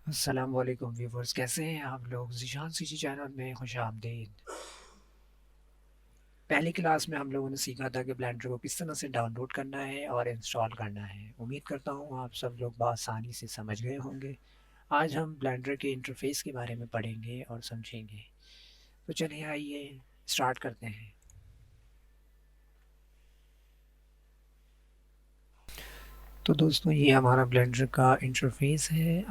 अस्सलाम वालेकुम व्यूवर्स, कैसे हैं आप लोग। ज़ीशान सीजी चैनल में खुश आमदीद। पहली क्लास में हम लोगों ने सीखा था कि ब्लेंडर को किस तरह से डाउनलोड करना है और इंस्टॉल करना है। उम्मीद करता हूँ आप सब लोग बआसानी से समझ गए होंगे। आज हम ब्लेंडर के इंटरफेस के बारे में पढ़ेंगे और समझेंगे। तो चलिए आइए स्टार्ट करते हैं। तो दोस्तों, ये हमारा ब्लेंडर का इंटरफेस है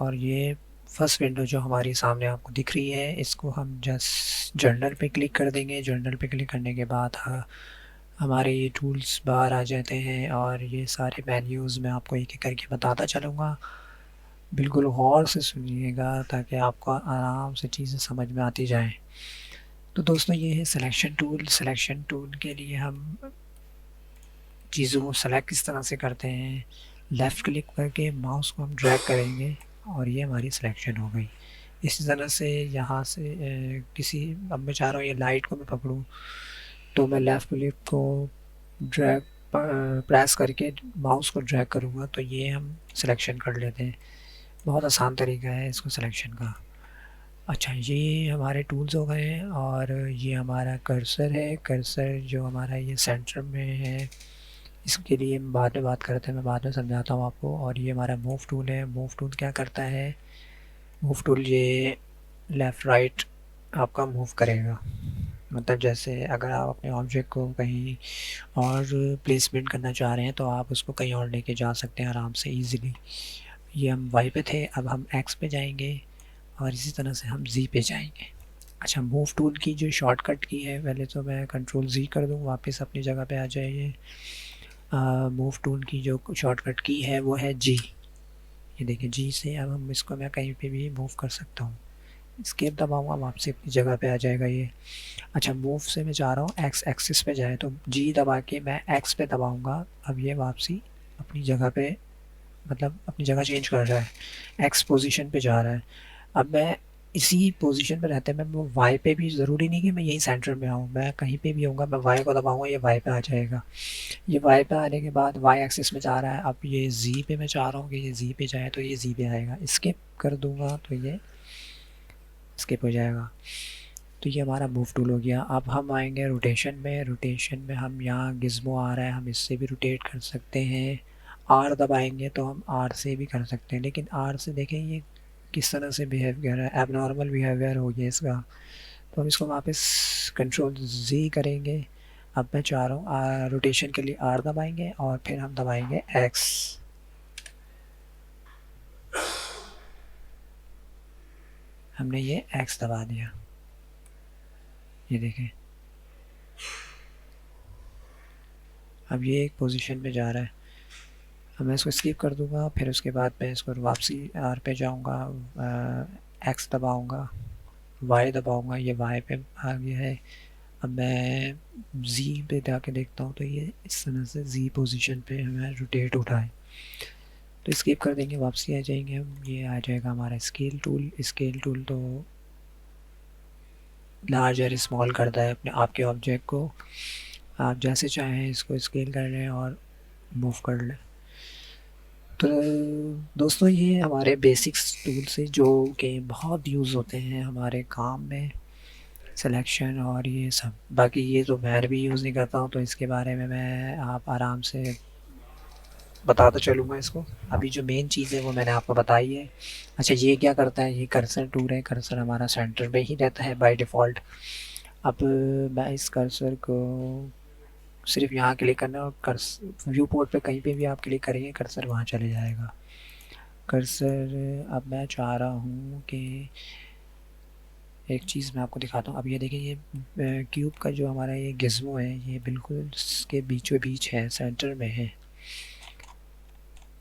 और ये फर्स्ट विंडो जो हमारी सामने आपको दिख रही है, इसको हम जस्ट जर्नल पे क्लिक कर देंगे। जर्नल पे क्लिक करने के बाद हमारे ये टूल्स बाहर आ जाते हैं और ये सारे मेन्यूज़ मैं आपको एक एक करके बताता चलूँगा। बिल्कुल गौर से सुनिएगा ताकि आपको आराम से चीज़ें समझ में आती जाएँ। तो दोस्तों, ये है सिलेक्शन टूल। सिलेक्शन टूल के लिए हम चीज़ों को सेलेक्ट किस तरह से करते हैं, लेफ़्ट क्लिक करके माउस को हम ड्रैग करेंगे और ये हमारी सिलेक्शन हो गई। इसी तरह से यहाँ से किसी अब मैं चाह रहा हूँ ये लाइट को मैं पकड़ूँ, तो मैं लेफ़्ट क्लिक को ड्रैग प्रेस करके माउस को ड्रैग करूँगा तो ये हम सिलेक्शन कर लेते हैं। बहुत आसान तरीका है इसको सिलेक्शन का। अच्छा, ये हमारे टूल्स हो गए हैं और ये हमारा कर्सर है। कर्सर जो हमारा ये सेंटर में है, इसके लिए हम बाद में बात करते हैं, मैं बाद में समझाता हूँ आपको। और ये हमारा मूव टूल है। मूव टूल क्या करता है? मूव टूल ये लेफ़्ट राइट आपका मूव करेगा। मतलब जैसे अगर आप अपने ऑब्जेक्ट को कहीं और प्लेसमेंट करना चाह रहे हैं तो आप उसको कहीं और लेके जा सकते हैं आराम से ईज़िली। ये हम वाई पे थे, अब हम एक्स पे जाएंगे और इसी तरह से हम जी पे जाएंगे। अच्छा, मूव टूल की जो शॉर्टकट की है, पहले तो मैं कंट्रोल जी कर दूँ, वापस अपनी जगह पे आ जाइए। मूव टूल की जो शॉर्टकट की है वो है जी। ये देखिए, जी से अब हम इसको मैं कहीं पे भी मूव कर सकता हूँ। एस्केप दबाऊँगा, वापसी अपनी जगह पे आ जाएगा ये। अच्छा, मूव से मैं जा रहा हूँ एक्स एक्सिस पे जाए तो जी दबा के मैं एक्स पे दबाऊँगा। अब ये वापसी अपनी जगह पे, मतलब अपनी जगह चेंज कर रहा है, एक्स पोजीशन पे जा रहा है। अब मैं इसी पोजीशन पे रहते मैं वाई पे भी, ज़रूरी नहीं कि मैं यहीं सेंटर में आऊँ, मैं कहीं पे भी होऊंगा, मैं वाई को दबाऊँगा ये वाई पे आ जाएगा। ये वाई पे आने के बाद वाई एक्सिस में जा रहा है। अब ये जी पे मैं चाह रहा हूँ कि ये जी पे जाए तो ये जी पे आएगा। स्किप कर दूंगा तो ये स्किप हो जाएगा। तो ये हमारा मूव टूल हो गया। अब हम आएंगे रोटेशन में। रोटेशन में हम यहाँ गिज़्मो आ रहा है, हम इससे भी रोटेट कर सकते हैं। आर दबाएंगे तो हम आर से भी कर सकते हैं, लेकिन आर से देखें ये किस तरह से बिहेव कर रहा है, एबनॉर्मल बिहेवियर हो गया इसका। तो हम इसको वापस कंट्रोल जी करेंगे। अब मैं चाह रहा हूँ रोटेशन के लिए आर दबाएंगे और फिर हम दबाएंगे एक्स। हमने ये एक्स दबा दिया, ये देखें अब ये एक पोजीशन पे जा रहा है। अब मैं इसको स्किप कर दूंगा, फिर उसके बाद मैं इसको वापसी आर पे जाऊंगा, एक्स दबाऊंगा, वाई दबाऊंगा, ये वाई पे आ गया है। अब मैं जी पे जाके देखता हूँ तो ये इस तरह से जी पोजीशन पे हमें रोटेट हो रहा है। तो स्किप कर देंगे, वापसी आ जाएंगे हम, ये आ जाएगा हमारा स्केल टूल। स्केल टूल तो लार्ज और स्मॉल करता है अपने आपके ऑब्जेक्ट को। आप जैसे चाहें इसको स्केल कर लें और मूव कर लें। तो दोस्तों, ये हमारे बेसिक्स टूल्स हैं जो कि बहुत यूज़ होते हैं हमारे काम में, सिलेक्शन और ये सब। बाकी ये तो मैं भी यूज़ नहीं करता हूँ, तो इसके बारे में मैं आप आराम से बताता चलूँगा इसको। अभी जो मेन चीज़ है वो मैंने आपको बताई है। अच्छा, ये क्या करता है? ये कर्सर टूल है। कर्सर हमारा सेंटर पे ही रहता है बाय डिफ़ॉल्ट। अब मैं इस कर्सर को सिर्फ यहाँ क्लिक करना है और कर्स व्यू पोर्ट पे कहीं पे भी आप क्लिक करेंगे कर्सर वहाँ चले जाएगा। कर्सर अब मैं चाह रहा हूँ कि एक चीज़ मैं आपको दिखाता हूँ। अब ये देखिए, ये क्यूब का जो हमारा ये गिज़्मो है ये बिल्कुल इसके बीचों बीच है, सेंटर में है।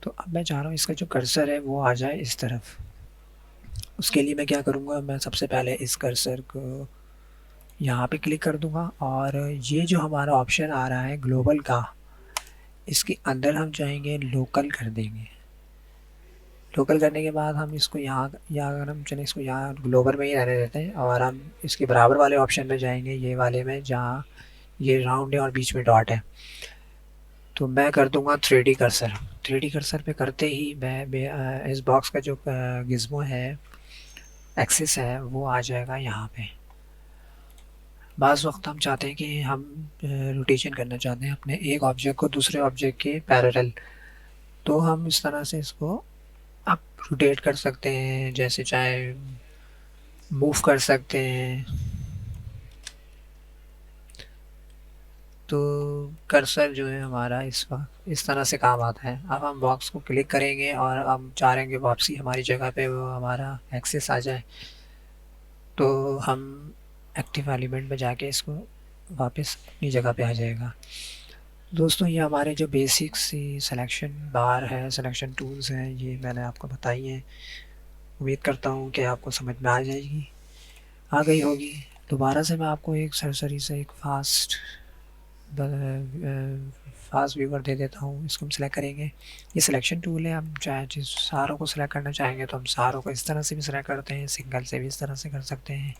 तो अब मैं चाह रहा हूँ इसका जो कर्सर है वो आ जाए इस तरफ। उसके लिए मैं क्या करूँगा, मैं सबसे पहले इस कर्सर को यहाँ पे क्लिक कर दूँगा और ये जो हमारा ऑप्शन आ रहा है ग्लोबल का, इसके अंदर हम जाएंगे, लोकल कर देंगे। लोकल करने के बाद हम इसको यहाँ, या अगर हम चलें इसको यहाँ ग्लोबल में ही रहने देते हैं और हम इसके बराबर वाले ऑप्शन में जाएंगे, ये वाले में जहाँ ये राउंड है और बीच में डॉट है। तो मैं कर दूंगा 3D कर्सर। 3D कर्सर पे करते ही इस बॉक्स का जो गिज़्मो है, एक्सिस है, वो आ जाएगा यहाँ पे। बाज़ वक्त हम चाहते हैं कि हम रोटेशन करना चाहते हैं अपने एक ऑब्जेक्ट को दूसरे ऑब्जेक्ट के पैरेलल, तो हम इस तरह से इसको आप रोटेट कर सकते हैं, जैसे चाहे मूव कर सकते हैं। तो कर्सर जो है हमारा इस वक्त इस तरह से काम आता है। अब हम बॉक्स को क्लिक करेंगे और हम चाह रहे हैं कि वापसी हमारी जगह पे वो हमारा एक्सेस आ जाए, तो हम एक्टिव एलिमेंट में जाके इसको वापस अपनी जगह पे आ जाएगा। दोस्तों ये हमारे जो बेसिक सी सिलेक्शन बार है, सिलेक्शन टूल्स हैं, ये मैंने आपको बताई हैं। उम्मीद करता हूँ कि आपको समझ में आ जाएगी, आ गई होगी। दोबारा से मैं आपको एक सरसरी से एक फास्ट व्यूवर दे देता हूँ। इसको हम सेलेक्ट करेंगे, ये सिलेक्शन टूल है। हम चाहे जिस सारों को सिलेक्ट करना चाहेंगे तो हम सारों को इस तरह से भी सिलेक्ट करते हैं, सिंगल से भी इस तरह से कर सकते हैं।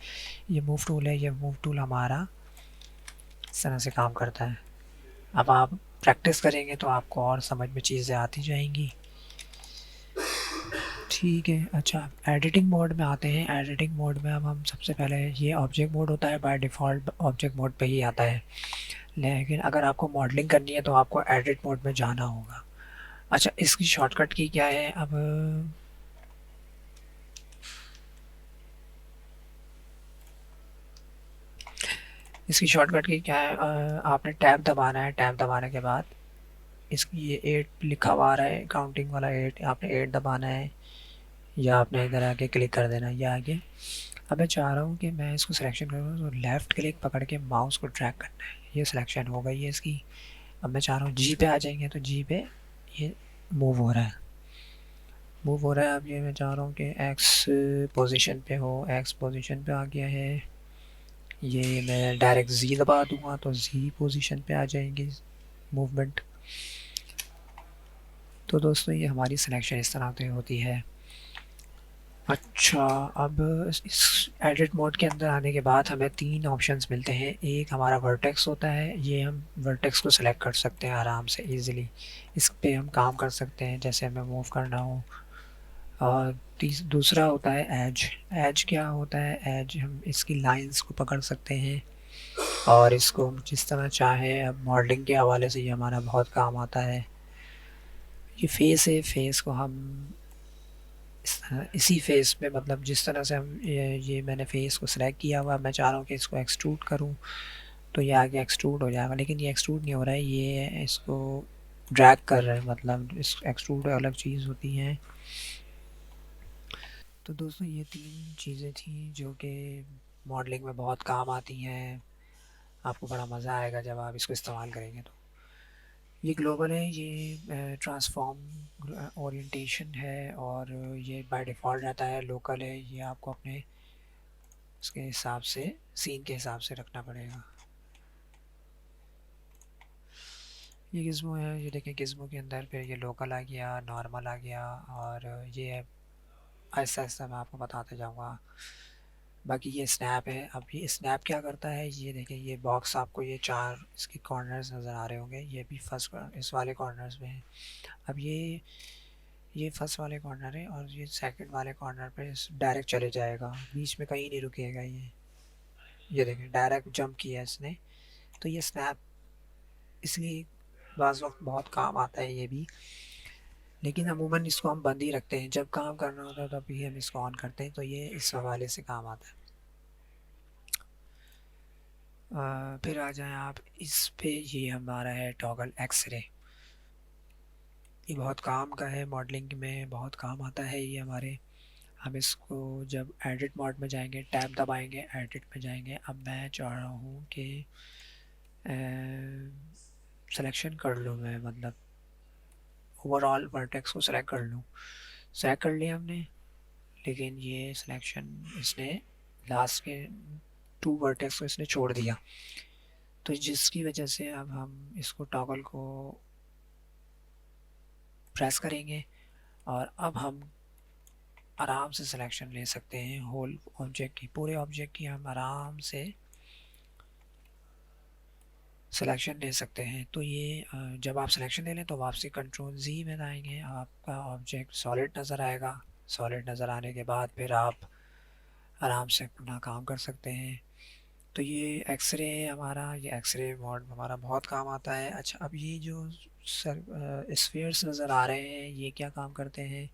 ये मूव टूल है, ये मूव टूल हमारा इस तरह से काम करता है। अब आप प्रैक्टिस करेंगे तो आपको और समझ में चीज़ें आती जाएंगी। ठीक है, अच्छा एडिटिंग मोड में आते हैं। एडिटिंग मोड में अब हम सबसे पहले, ये ऑब्जेक्ट मोड होता है, बाय डिफ़ॉल्ट ऑब्जेक्ट मोड पे ही आता है, लेकिन अगर आपको मॉडलिंग करनी है तो आपको एडिट मोड में जाना होगा। अच्छा, इसकी शॉर्टकट की क्या है? अब इसकी शॉर्टकट की क्या है? आपने टैब दबाना है। टैब दबाने के बाद इसकी ये 8 लिखा हुआ आ रहा है, काउंटिंग वाला 8, आपने 8 दबाना है, या आपने इधर आके क्लिक कर देना है, ये आगे। अब मैं चाह रहा हूँ कि मैं इसको सिलेक्शन करूँ, तो लेफ़्ट क्लिक पकड़ के माउस को ड्रैग करना है। ये सिलेक्शन हो गई है इसकी। अब मैं चाह रहा हूँ जी पे आ जाएंगे, तो जी पे ये मूव हो रहा है, मूव हो रहा है। अब ये मैं चाह रहा हूँ कि एक्स पोजीशन पे हो, एक्स पोजीशन पे आ गया है। ये मैं डायरेक्ट जी दबा दूंगा तो जी पोजीशन पे आ जाएंगी मूवमेंट। तो दोस्तों ये हमारी सिलेक्शन इस तरह से होती है। अच्छा, अब इस एडिट मोड के अंदर आने के बाद हमें 3 ऑप्शंस मिलते हैं। एक हमारा वर्टेक्स होता है, ये हम वर्टेक्स को सिलेक्ट कर सकते हैं आराम से ईज़िली। इस पे हम काम कर सकते हैं जैसे हमें मूव करना हो। और दूसरा होता है एज। एज क्या होता है? एज हम इसकी लाइंस को पकड़ सकते हैं और इसको हम जिस तरह चाहे, अब मॉडलिंग के हवाले से ये हमारा बहुत काम आता है। ये फेस है, फेस को हम इसी फेस पे, मतलब जिस तरह से हम ये मैंने फेस को सिलेक्ट किया हुआ, मैं चाह रहा हूँ कि इसको एक्सट्रूड करूँ, तो ये आगे एक्सट्रूड हो जाएगा, लेकिन ये एक्सट्रूड नहीं हो रहा है, ये इसको ड्रैग कर रहा है। मतलब इस एक्सट्रूड अलग चीज़ होती है। तो दोस्तों ये 3 चीज़ें थी जो कि मॉडलिंग में बहुत काम आती हैं। आपको बड़ा मज़ा आएगा जब आप इसको इस्तेमाल करेंगे। तो ये ग्लोबल है, ये ट्रांसफॉर्म ओरिएंटेशन है, और ये बाय डिफ़ॉल्ट रहता है। लोकल है, ये आपको अपने उसके हिसाब से, सीन के हिसाब से रखना पड़ेगा। ये गिज़्मो है, ये देखें गिज़्मो के अंदर फिर ये लोकल आ गया, नॉर्मल आ गया, और ये आहिस्ता आहिस्ता मैं आपको बताते जाऊँगा। बाकी ये स्नैप है। अब ये स्नैप क्या करता है, ये देखें, ये बॉक्स आपको ये 4 इसके कॉर्नर्स नज़र आ रहे होंगे, ये भी फर्स्ट इस वाले कॉर्नर्स में है। अब ये फर्स्ट वाले कॉर्नर है और ये सेकंड वाले कॉर्नर पे डायरेक्ट चले जाएगा, बीच में कहीं नहीं रुकेगा ये देखें डायरेक्ट जंप किया इसने। तो ये स्नैप इसलिए बाज़ वक्त बहुत काम आता है ये भी, लेकिन अमूमन इसको हम बंद ही रखते हैं। जब काम करना होता है तभी हम इसको ऑन करते हैं, तो ये इस हवाले से काम आता है। फिर आ जाएं आप इस पे, ये हमारा है टॉगल एक्सरे। ये बहुत काम का है, मॉडलिंग में बहुत काम आता है ये हमारे। हम इसको जब एडिट मोड में जाएंगे, टैब दबाएंगे, एडिट में जाएंगे। अब मैं चाह रहा हूँ कि सिलेक्शन कर लूँ मैं, मतलब ओवरऑल वर्टेक्स को सिलेक्ट कर लूँ। सेलेक्ट कर लिया हमने, लेकिन ये सिलेक्शन इसने लास्ट के 2 वर्टेक्स को इसने छोड़ दिया, तो जिसकी वजह से अब हम इसको टॉगल को प्रेस करेंगे और अब हम आराम से सिलेक्शन ले सकते हैं होल ऑब्जेक्ट की, पूरे ऑब्जेक्ट की हम आराम से सिलेक्शन ले सकते हैं। तो ये जब आप सिलेक्शन ले लें तो वापसी कंट्रोल जी में आएंगे, आपका ऑब्जेक्ट सॉलिड नज़र आएगा। सॉलिड नज़र आने के बाद फिर आप आराम से अपना काम कर सकते हैं। तो ये एक्सरे हमारा, ये एक्सरे मोड हमारा बहुत काम आता है। अच्छा, अब ये जो स्फीयर्स नज़र आ रहे हैं ये क्या काम करते हैं?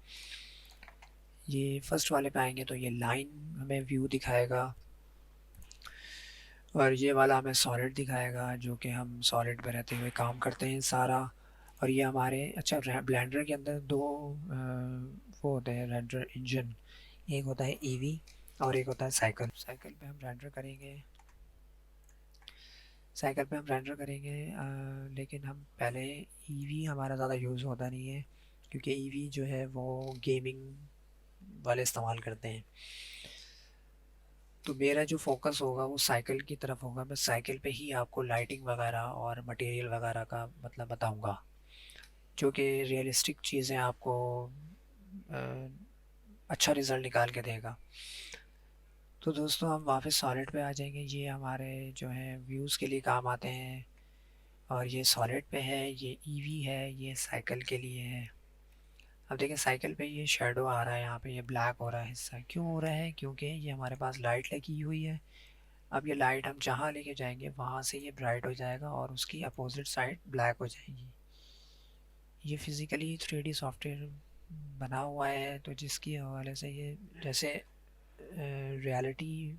ये फर्स्ट वाले पे आएंगे तो ये लाइन हमें व्यू दिखाएगा, और ये वाला हमें सॉलिड दिखाएगा, जो कि हम सॉलिड में रहते हुए काम करते हैं सारा। और ये हमारे, अच्छा, ब्लेंडर के अंदर दो वो होते हैं रेंडर इंजन। एक होता है ईवी और एक होता है साइकिल। साइकिल पे हम रेंडर करेंगे, साइकिल पे हम रेंडर करेंगे, लेकिन हम पहले ईवी हमारा ज़्यादा यूज़ होता नहीं है, क्योंकि ईवी जो है वो गेमिंग वाले इस्तेमाल करते हैं। तो मेरा जो फोकस होगा वो साइकिल की तरफ होगा। मैं साइकिल पे ही आपको लाइटिंग वगैरह और मटेरियल वगैरह का मतलब बताऊंगा, जो कि रियलिस्टिक चीज़ें आपको अ, अच्छा रिज़ल्ट निकाल के देगा। तो दोस्तों हम वापस सॉलिड पे आ जाएंगे। ये हमारे जो है व्यूज़ के लिए काम आते हैं, और ये सॉलिड पे है, ये ईवी है, ये साइकिल के लिए है। अब देखिए साइकिल पे ये शेडो आ रहा है, यहाँ पे ये ब्लैक हो रहा है हिस्सा। क्यों हो रहा है? क्योंकि ये हमारे पास लाइट लगी हुई है। अब ये लाइट हम जहाँ लेके जाएंगे वहाँ से ये ब्राइट हो जाएगा और उसकी अपोजिट साइड ब्लैक हो जाएगी। ये फिज़िकली 3D सॉफ्टवेयर बना हुआ है, तो जिसकी हवाले से ये जैसे रियलिटी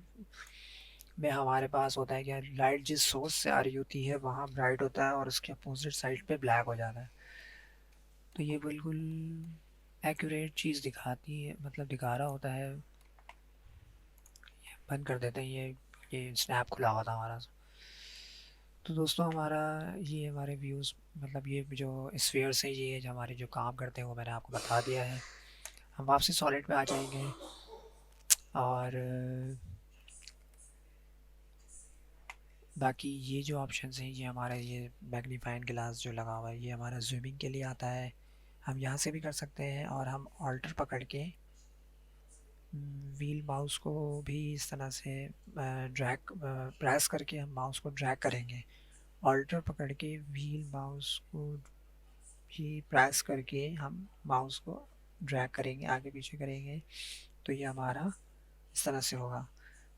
में हमारे पास होता है कि लाइट जिस सोर्स से आ रही होती है वहाँ ब्राइट होता है और उसके अपोजिट साइड पे ब्लैक हो जाता है। तो ये बिल्कुल एक्यूरेट चीज़ दिखाती है, मतलब दिखा रहा होता है। बंद कर देते हैं, ये स्नैप खुला हुआ था हमारा। तो दोस्तों हमारा ये हमारे व्यूज़, मतलब ये जो स्फीयर्स है, ये जो हमारे जो काम करते हैं वो मैंने आपको बता दिया है। हम वापसी सॉलिड पे आ जाएंगे, और बाकी ये जो ऑप्शंस हैं, ये हमारा ये मैग्नीफाइंग ग्लास जो लगा हुआ है ये हमारा जूमिंग के लिए आता है। हम यहाँ से भी कर सकते हैं, और हम ऑल्टर पकड़ के व्हील माउस को भी इस तरह से ड्रैग प्रेस करके हम माउस को ड्रैग करेंगे। ऑल्टर पकड़ के व्हील माउस को भी प्रेस करके हम माउस को ड्रैग करेंगे, आगे पीछे करेंगे, तो ये हमारा इस तरह से होगा।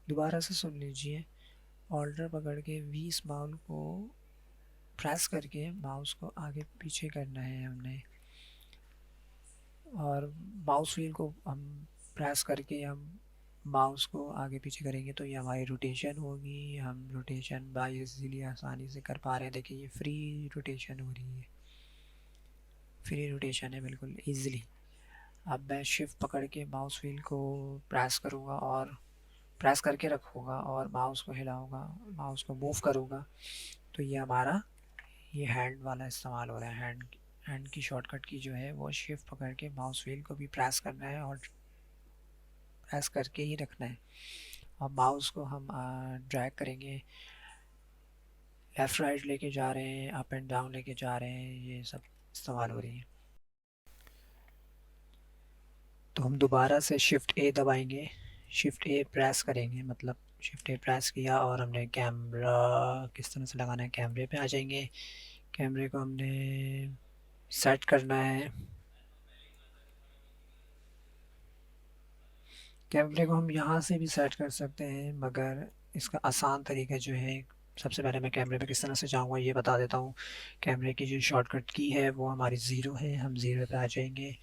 दोबारा से सुन लीजिए। ऑल्टर पकड़ के वी स्मॉल को प्रेस करके माउस को आगे पीछे करना है हमने, और माउस व्हील को हम प्रेस करके हम माउस को आगे पीछे करेंगे, तो ये हमारी रोटेशन होगी। हम रोटेशन बाय इजीली आसानी से कर पा रहे हैं। देखिए ये फ्री रोटेशन हो रही है, फ्री रोटेशन है बिल्कुल इजीली। अब मैं शिफ्ट पकड़ के माउस व्हील को प्रेस करूँगा और प्रेस करके रखूँगा और माउस को हिलाऊंगा, माउस को मूव करूँगा, तो ये हमारा ये हैंड वाला इस्तेमाल हो रहा है। हैंड की शॉर्टकट की जो है वो शिफ्ट पकड़ के माउस व्हील को भी प्रेस करना है और प्रेस करके ही रखना है। और माउस को हम ड्रैग करेंगे, लेफ़्ट राइट लेके जा रहे हैं, अप एंड डाउन लेके जा रहे हैं, ये सब इस्तेमाल हो रही है। तो हम दोबारा से शिफ्ट ए दबाएंगे, शिफ्ट ए प्रेस करेंगे, मतलब शिफ्ट ए प्रेस किया और हमने कैमरा किस तरह से लगाना है, कैमरे पे आ जाएंगे। कैमरे को हमने सेट करना है। कैमरे को हम यहाँ से भी सेट कर सकते हैं, मगर इसका आसान तरीका जो है, सबसे पहले मैं कैमरे पे किस तरह से जाऊँगा ये बता देता हूँ। कैमरे की जो शॉर्टकट की है वो हमारी ज़ीरो है, हम ज़ीरो पे आ जाएंगे।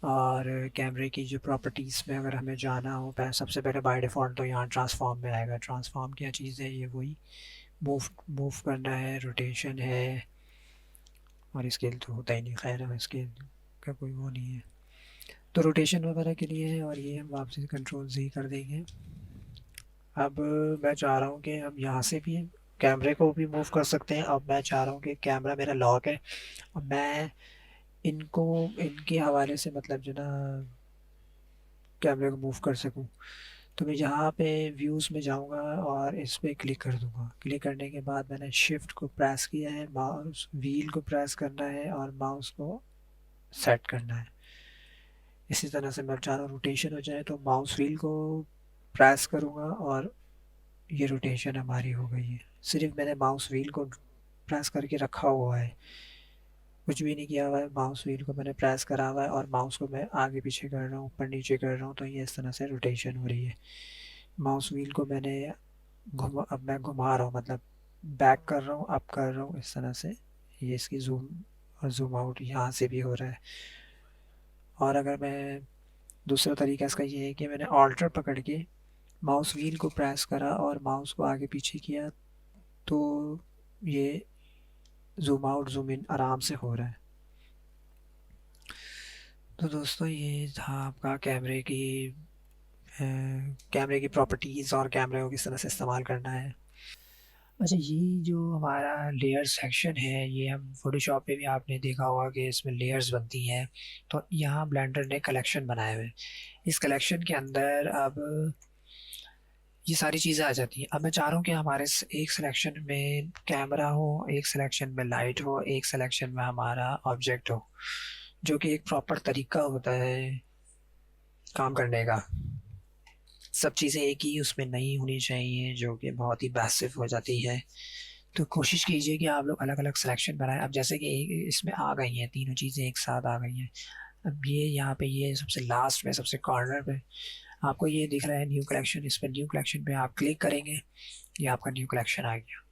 और कैमरे की जो प्रॉपर्टीज़ में अगर हमें जाना हो, सबसे पहले बाय डिफ़ॉल्ट तो यहाँ ट्रांसफॉर्म में आएगा। ट्रांसफॉर्म क्या चीज़ है? ये वही मूव मूव करना है, रोटेशन है, और स्केल तो होता ही नहीं, खैर स्केल का कोई वो नहीं है। तो रोटेशन वगैरह के लिए है, और ये हम वापसी कंट्रोल Z कर देंगे। अब मैं चाह रहा हूँ कि हम यहाँ से भी कैमरे को भी मूव कर सकते हैं। अब मैं चाह रहा हूँ कि कैमरा मेरा लॉक है, और मैं इनको इनके हवाले से मतलब जो ना कैमरे को मूव कर सकूँ। तो मैं यहाँ पे व्यूज़ में जाऊँगा और इस पर क्लिक कर दूँगा। क्लिक करने के बाद मैंने शिफ्ट को प्रेस किया है, माउस व्हील को प्रेस करना है और माउस को सेट करना है। इसी तरह से मैं चाह रहा हूँ रोटेशन हो जाए, तो माउस व्हील को प्रेस करूँगा और ये रोटेशन हमारी हो गई है। सिर्फ मैंने माउस व्हील को प्रेस करके रखा हुआ है, कुछ भी नहीं किया हुआ है। माउस व्हील को मैंने प्रेस करा हुआ है और माउस को मैं आगे पीछे कर रहा हूँ, ऊपर नीचे कर रहा हूँ, तो ये इस तरह से रोटेशन हो रही है। माउस व्हील को मैंने अब मैं घुमा रहा हूँ, मतलब बैक कर रहा हूँ, अप कर रहा हूँ इस तरह से। ये इसकी जूम और जूम आउट यहाँ से भी हो रहा है। और अगर मैं दूसरा तरीका इसका ये है कि मैंने ऑल्टर पकड़ के माउस व्हील को प्रेस करा और माउस को आगे पीछे किया, तो ये जूम आउट जूम इन आराम से हो रहा है। तो दोस्तों ये था आपका कैमरे की प्रॉपर्टीज़ और कैमरे को किस तरह से इस्तेमाल करना है। अच्छा, ये जो हमारा लेयर सेक्शन है, ये हम फ़ोटोशॉप पे भी आपने देखा होगा कि इसमें लेयर्स बनती हैं। तो यहाँ ब्लेंडर ने कलेक्शन बनाए हुए हैं। इस कलेक्शन के अंदर अब ये सारी चीज़ें आ जाती हैं। अब मैं चाह रहा हूँ कि हमारे एक सिलेक्शन में कैमरा हो, एक सिलेक्शन में लाइट हो, एक सिलेक्शन में हमारा ऑब्जेक्ट हो, जो कि एक प्रॉपर तरीका होता है काम करने का। सब चीज़ें एक ही उसमें नहीं होनी चाहिए, जो कि बहुत ही पैसिव हो जाती है। तो कोशिश कीजिए कि आप लोग अलग अलग सिलेक्शन बनाएं। अब जैसे कि एक इसमें आ गई हैं, तीनों चीज़ें एक साथ आ गई हैं। अब ये यहाँ पे ये सबसे लास्ट में सबसे कॉर्नर पे आपको ये दिख रहा है न्यू कलेक्शन। इस पर न्यू कलेक्शन पे आप क्लिक करेंगे, ये आपका न्यू कलेक्शन आ गया।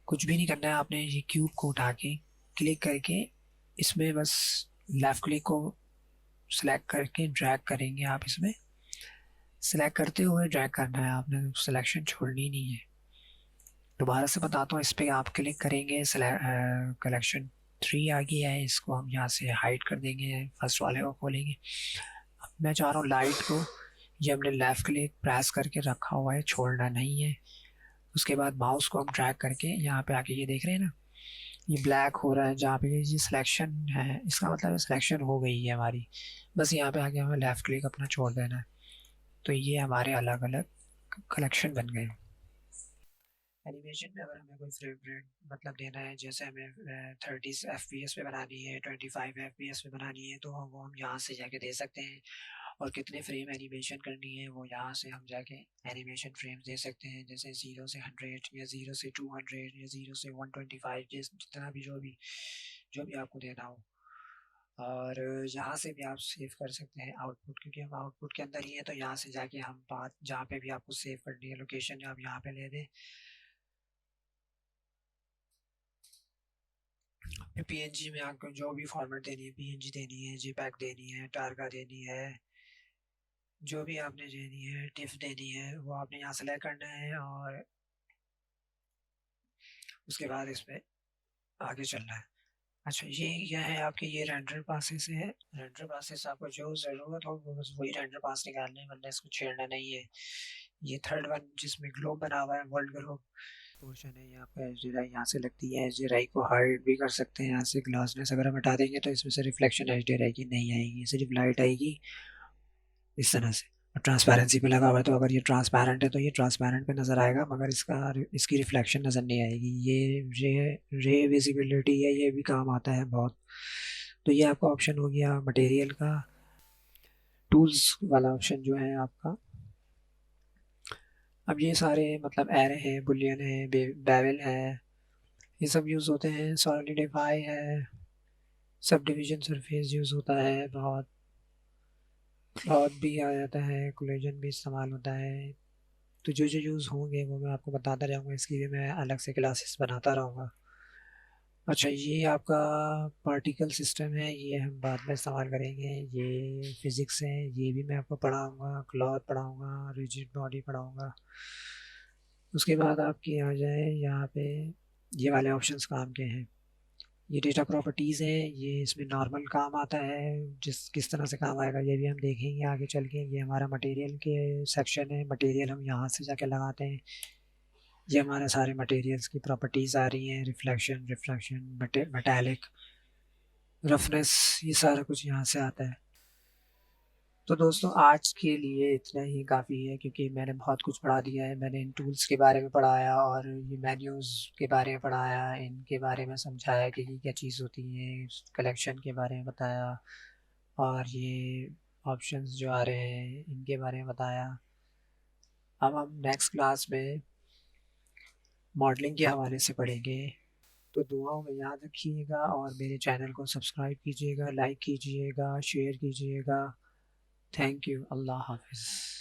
कुछ भी नहीं करना है आपने, ये क्यूब को उठा के क्लिक करके इसमें बस लेफ़्ट क्लिक को सिलेक्ट करके ड्रैग करेंगे। आप इसमें सिलेक्ट करते हुए ड्रैग करना है, आपने सिलेक्शन छोड़नी नहीं है। दोबारा से बताता हूँ, इस पर आप क्लिक करेंगे, कलेक्शन 3 आ गया है, इसको हम यहाँ से हाइड कर देंगे, फर्स्ट वाले को खोलेंगे। अब मैं चाह रहा हूँ लाइट को, ये हमने लेफ़्ट क्लिक प्रेस करके रखा हुआ है, छोड़ना नहीं है। उसके बाद माउस को हम ड्रैग करके यहाँ पे आके, ये देख रहे हैं ना, ये ब्लैक हो रहा है जहाँ पे ये सिलेक्शन है, इसका मतलब सिलेक्शन हो गई है हमारी। बस यहाँ पे आके हमें लेफ़्ट क्लिक अपना छोड़ देना है, तो ये हमारे अलग अलग कलेक्शन बन गए। एनिमेशन में अगर हमें कोई फ्रेम रेट मतलब देना है, जैसे हमें 30 FPS पे बनानी है, 25 FPS पे बनानी है, तो वो हम यहाँ से जाके दे सकते हैं। और कितने फ्रेम एनिमेशन करनी है, वो यहाँ से हम जाके एनिमेशन फ्रेम दे सकते हैं, जैसे 0 से 100 या 0 से 200 या 0 से 125, जितना भी जो भी आपको देना हो। और यहाँ से भी आप सेव कर सकते हैं आउटपुट, क्योंकि हम आउटपुट के अंदर ही हैं, तो यहाँ से जाके हम बात जहाँ पे भी आपको सेव करनी है लोकेशन, आप यहाँ पे ले दें। पीएनजी में आपको जो भी फॉर्मेट देनी है, पीएनजी देनी है, जेपैग देनी है, टारगा देनी है, जो भी आपने देनी है, टिफ देनी है, वो आपने यहाँ सेलेक्ट करना है और उसके बाद इस पे आगे चलना है। अच्छा, ये है आपके, ये रेंडर पासेस है। रेंडर पासेस आपको जो ज़रूरत हो वो बस वही रेंडर पास निकालने हैं, वरना इसको छेड़ना नहीं है। ये थर्ड वन जिसमें ग्लोब बना हुआ है, वर्ल्ड ग्लोब पोर्शन है, यहाँ पे एच डी राई यहाँ से लगती है। एच डी राई को हाइड भी कर सकते हैं यहाँ से, ग्लासनेस अगर हम हटा देंगे तो इसमें से रिफ्लेक्शन एच डी राई की नहीं आएगी, सिर्फ लाइट आएगी इस तरह से। और ट्रांसपेरेंसी पे लगा हुआ है, तो अगर ये ट्रांसपेरेंट है तो ये ट्रांसपेरेंट पे नज़र आएगा, मगर इसकी रिफ्लेक्शन नज़र नहीं आएगी। ये रे विजिबिलिटी है, ये भी काम आता है बहुत। तो ये आपका ऑप्शन हो गया मटेरियल का। टूल्स वाला ऑप्शन जो है आपका, अब ये सारे मतलब एरे हैं, बुलियन है, बेवल है, ये सब यूज़ होते हैं। सॉलिडिफाई है, सब डिवीजन सरफेस यूज़ होता है बहुत। क्लॉथ भी आ जाता है, कोलेजन भी इस्तेमाल होता है। तो जो जो यूज़ होंगे वो मैं आपको बताता रहूँगा, इसकी भी मैं अलग से क्लासेस बनाता रहूँगा। अच्छा, ये आपका पार्टिकल सिस्टम है, ये हम बाद में इस्तेमाल करेंगे। ये फिज़िक्स है, ये भी मैं आपको पढ़ाऊँगा। क्लॉथ पढ़ाऊँगा, रिजिड बॉडी पढ़ाऊँगा। उसके बाद आपकी आ जाए यहाँ पे, ये वाले ऑप्शंस काम के हैं। ये डेटा प्रॉपर्टीज़ है, ये इसमें नॉर्मल काम आता है, जिस किस तरह से काम आएगा ये भी हम देखेंगे आगे चल के। ये हमारा मटेरियल के सेक्शन है, मटेरियल हम यहाँ से जाके लगाते हैं। ये हमारे सारे मटेरियल्स की प्रॉपर्टीज़ आ रही हैं, रिफ्लेक्शन, मेटालिक, रफनेस, ये सारा कुछ यहाँ से आता है। तो दोस्तों आज के लिए इतना ही काफ़ी है, क्योंकि मैंने बहुत कुछ पढ़ा दिया है। मैंने इन टूल्स के बारे में पढ़ाया और ये मेन्यूज़ के बारे में पढ़ाया, इनके बारे में समझाया कि ये क्या चीज़ होती है, कलेक्शन के बारे में बताया, और ये ऑप्शंस जो आ रहे हैं इनके बारे में बताया। अब हम नेक्स्ट क्लास में मॉडलिंग के हवाले से पढ़ेंगे, तो दुआओं में याद रखिएगा और मेरे चैनल को सब्सक्राइब कीजिएगा, लाइक कीजिएगा, शेयर कीजिएगा। Thank you. अल्लाह हाफ़िज़।